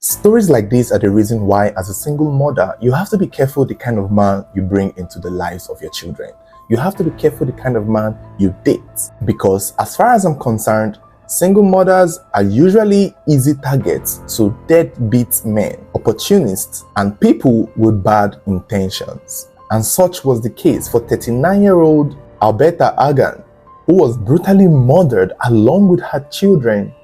Stories like this are the reason why, as a single mother, you have to be careful the kind of man you bring into the lives of your children. You have to be careful the kind of man you date, because as far as I'm concerned, single mothers are usually easy targets to deadbeat men, opportunists, and people with bad intentions. And such was the case for 39-year-old Alberta Aan, who was brutally murdered along with her children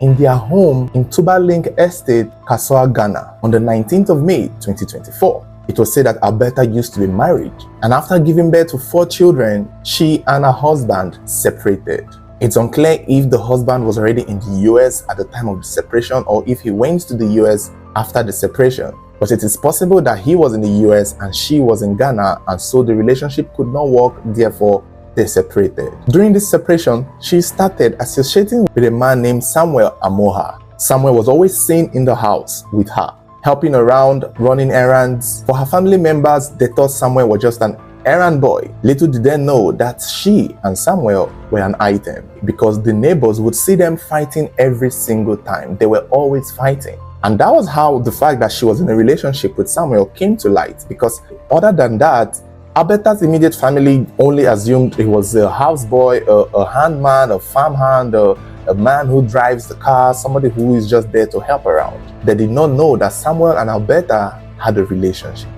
in their home in Tubalink Estate, Kassoa, Ghana, on the 19th of May 2024. It was said that Alberta used to be married, and after giving birth to 4 children, she and her husband separated. It's unclear if the husband was already in the US at the time of the separation or if he went to the US after the separation. But it is possible that he was in the US and she was in Ghana, and so the relationship could not work, therefore they separated. During this separation, she started associating with a man named Samuel Amoa. Samuel was always seen in the house with her, helping around, running errands. For her family members, they thought Samuel was just an errand boy. Little did they know that she and Samuel were an item, because the neighbors would see them fighting every single time. They were always fighting. And that was how the fact that she was in a relationship with Samuel came to light, because other than that, Alberta's immediate family only assumed he was a houseboy, a handman, a farmhand, a man who drives the car, somebody who is just there to help around. They did not know that Samuel and Alberta had a relationship,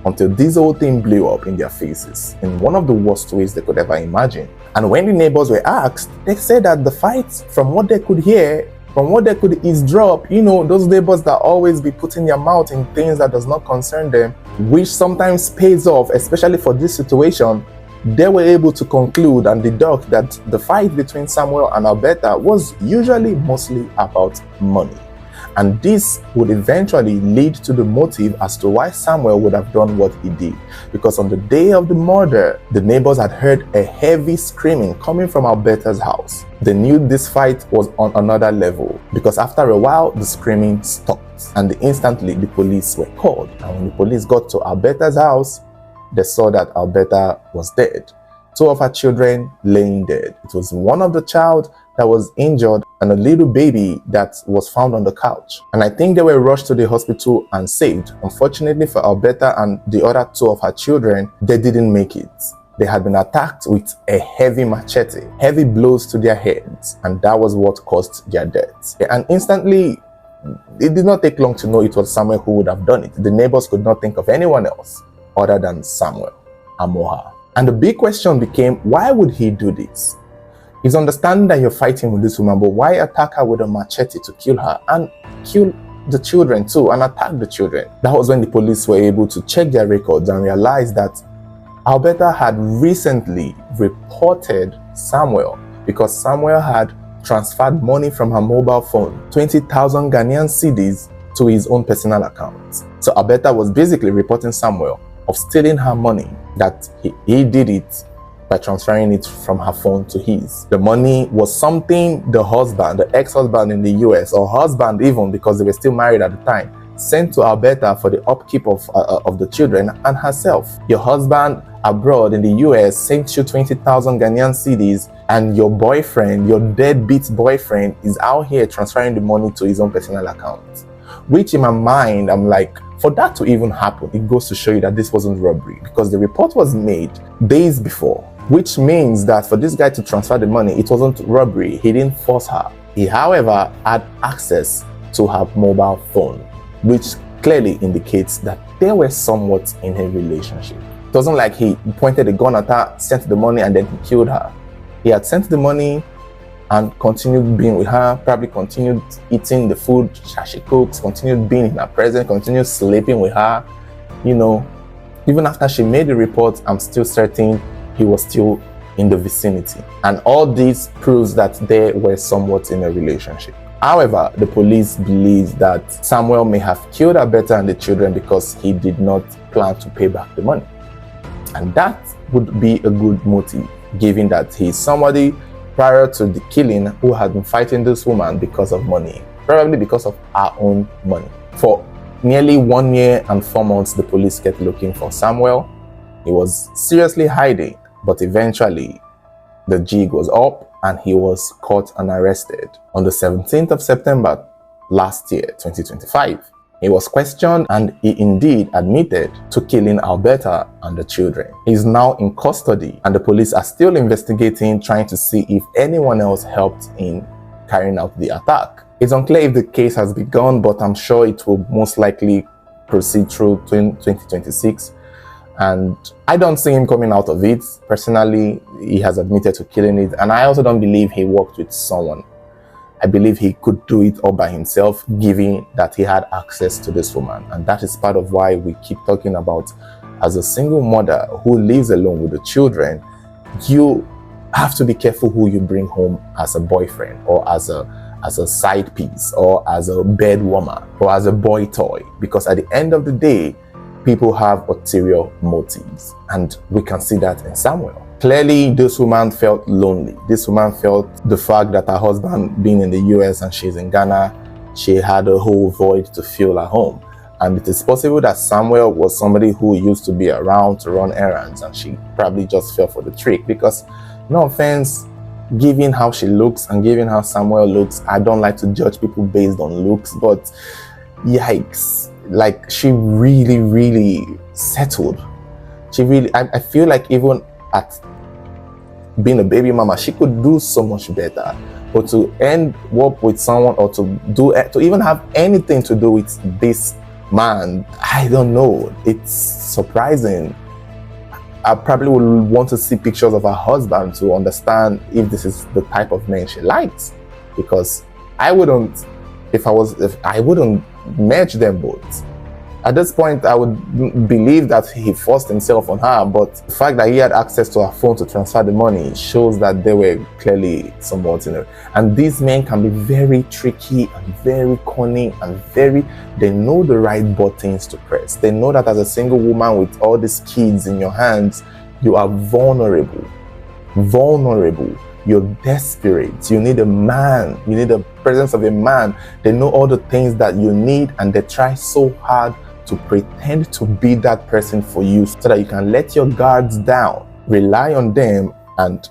until this whole thing blew up in their faces in one of the worst ways they could ever imagine. And when the neighbors were asked, they said that the fights, from what they could hear, from what they could eavesdrop, those neighbors that always be putting their mouth in things that does not concern them, which sometimes pays off, especially for this situation, they were able to conclude and deduct that the fight between Samuel and Alberta was usually mostly about money. And this would eventually lead to the motive as to why Samuel would have done what he did. Because on the day of the murder, the neighbors had heard a heavy screaming coming from Alberta's house. They knew this fight was on another level, because after a while, the screaming stopped, and instantly the police were called. And when the police got to Alberta's house, they saw that Alberta was dead. 2 of her children laying dead. It was one of the child that was injured and a little baby that was found on the couch. And I think they were rushed to the hospital and saved. Unfortunately for Alberta and the other 2 of her children, they didn't make it. They had been attacked with a heavy machete, heavy blows to their heads, and that was what caused their deaths. And instantly, it did not take long to know it was Samuel who would have done it. The neighbors could not think of anyone else other than Samuel Amoa. And the big question became, why would he do this? It's understanding that you're fighting with this woman, but why attack her with a machete to kill her and kill the children too and attack the children? That was when the police were able to check their records and realize that Alberta had recently reported Samuel because Samuel had transferred money from her mobile phone, 20,000 Ghanaian cedis, to his own personal account. So Alberta was basically reporting Samuel of stealing her money, that he did it by transferring it from her phone to his. The money was something the husband, the ex-husband in the US, or husband even, because they were still married at the time, sent to Alberta for the upkeep of the children and herself. Your husband abroad in the US sent you 20,000 Ghanaian cedis, and your boyfriend, your deadbeat boyfriend, is out here transferring the money to his own personal account. Which in my mind, I'm like, for that to even happen, it goes to show you that this wasn't robbery, because the report was made days before, which means that for this guy to transfer the money, it wasn't robbery. He didn't force her. He, however, had access to her mobile phone, which clearly indicates that they were somewhat in a relationship. It wasn't like he pointed a gun at her, sent the money, and then he killed her. He had sent the money and continued being with her, probably continued eating the food that she cooks, continued being in her presence, continued sleeping with her. Even after she made the report, I'm still certain he was still in the vicinity. And all this proves that they were somewhat in a relationship. However, the police believe that Samuel may have killed Alberta and the children because he did not plan to pay back the money. And that would be a good motive, given that he is somebody prior to the killing who had been fighting this woman because of money, probably because of her own money. For nearly 1 year and 4 months, the police kept looking for Samuel. He was seriously hiding, but eventually the jig was up and he was caught and arrested. On the 17th of September last year, 2025. He was questioned and he indeed admitted to killing Alberta and the children. He is now in custody and the police are still investigating, trying to see if anyone else helped in carrying out the attack. It's unclear if the case has begun, but I'm sure it will most likely proceed through 2026. And I don't see him coming out of it. Personally, he has admitted to killing it. And I also don't believe he worked with someone. I believe he could do it all by himself, given that he had access to this woman. And that is part of why we keep talking about, as a single mother who lives alone with the children, you have to be careful who you bring home as a boyfriend or as a side piece or as a bed warmer or as a boy toy. Because at the end of the day, people have ulterior motives. And we can see that in Samuel. Clearly, this woman felt lonely. This woman felt the fact that her husband being in the US and she's in Ghana, she had a whole void to fill at home. And it is possible that Samuel was somebody who used to be around to run errands and she probably just fell for the trick. Because, no offense, given how she looks and given how Samuel looks, I don't like to judge people based on looks, but yikes. Like, she really settled. She really, I feel like even at being a baby mama, she could do so much better. But to end up with someone or to even have anything to do with this man, I don't know. It's surprising. I probably would want to see pictures of her husband to understand if this is the type of man she likes. Because I wouldn't match them both. At this point, I would believe that he forced himself on her, but the fact that he had access to her phone to transfer the money shows that they were clearly somewhat, and these men can be very tricky and very cunning and they know the right buttons to press. They know that as a single woman with all these kids in your hands, you are vulnerable. You're desperate. You need a man. You need the presence of a man. They know all the things that you need and they try so hard to pretend to be that person for you so that you can let your guards down, rely on them, and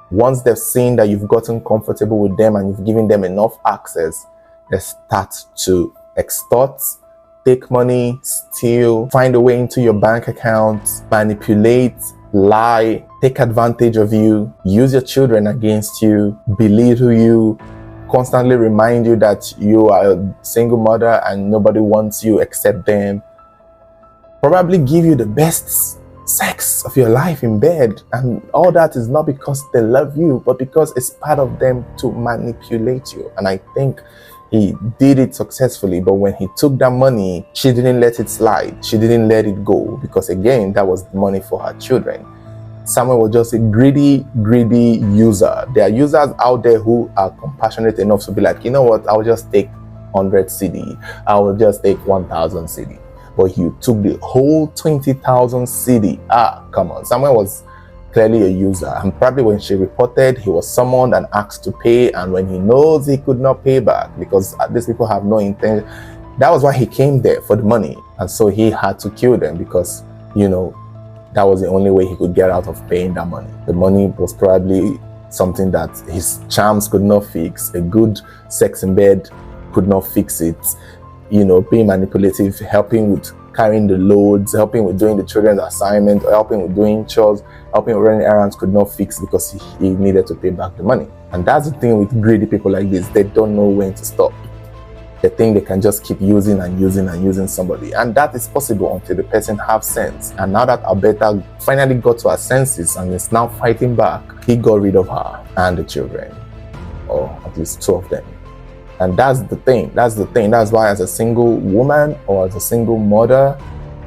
once they've seen that you've gotten comfortable with them and you've given them enough access, they start to extort, take money, steal, find a way into your bank account, manipulate, lie, take advantage of you, use your children against you, belittle you, constantly remind you that you are a single mother and nobody wants you except them, probably give you the best sex of your life in bed, and all that is not because they love you, but because it's part of them to manipulate you. And I think he did it successfully, but when he took that money, she didn't let it slide. She didn't let it go, because again, that was money for her children. Samuel was just a greedy user. There are users out there who are compassionate enough to be like, you know what, I'll just take 100 CD. I will just take 1,000 CD. But you took the whole 20,000 CD. Come on. Samuel was clearly a user. And probably when she reported, he was summoned and asked to pay. And when he knows he could not pay back, because these people have no intention, that was why he came there, for the money. And so he had to kill them because, that was the only way he could get out of paying that money. The money was probably something that his charms could not fix. A good sex in bed could not fix it. Being manipulative, helping with carrying the loads, helping with doing the children's assignment, helping with doing chores, helping with running errands could not fix because he needed to pay back the money. And that's the thing with greedy people like this. They don't know when to stop. They think they can just keep using and using somebody. And that is possible until the person has sense. And now that Alberta finally got to her senses and is now fighting back, he got rid of her and the children, or at least 2 of them. And that's the thing. That's why as a single woman or as a single mother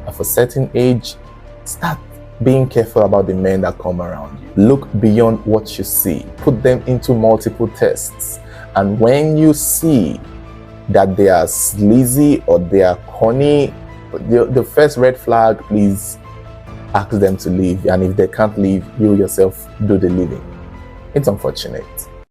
of a certain age, start being careful about the men that come around you. Look beyond what you see. Put them into multiple tests. And when you see that they are sleazy or they are corny, the first red flag, please ask them to leave. And if they can't leave, you yourself do the leaving. It's unfortunate.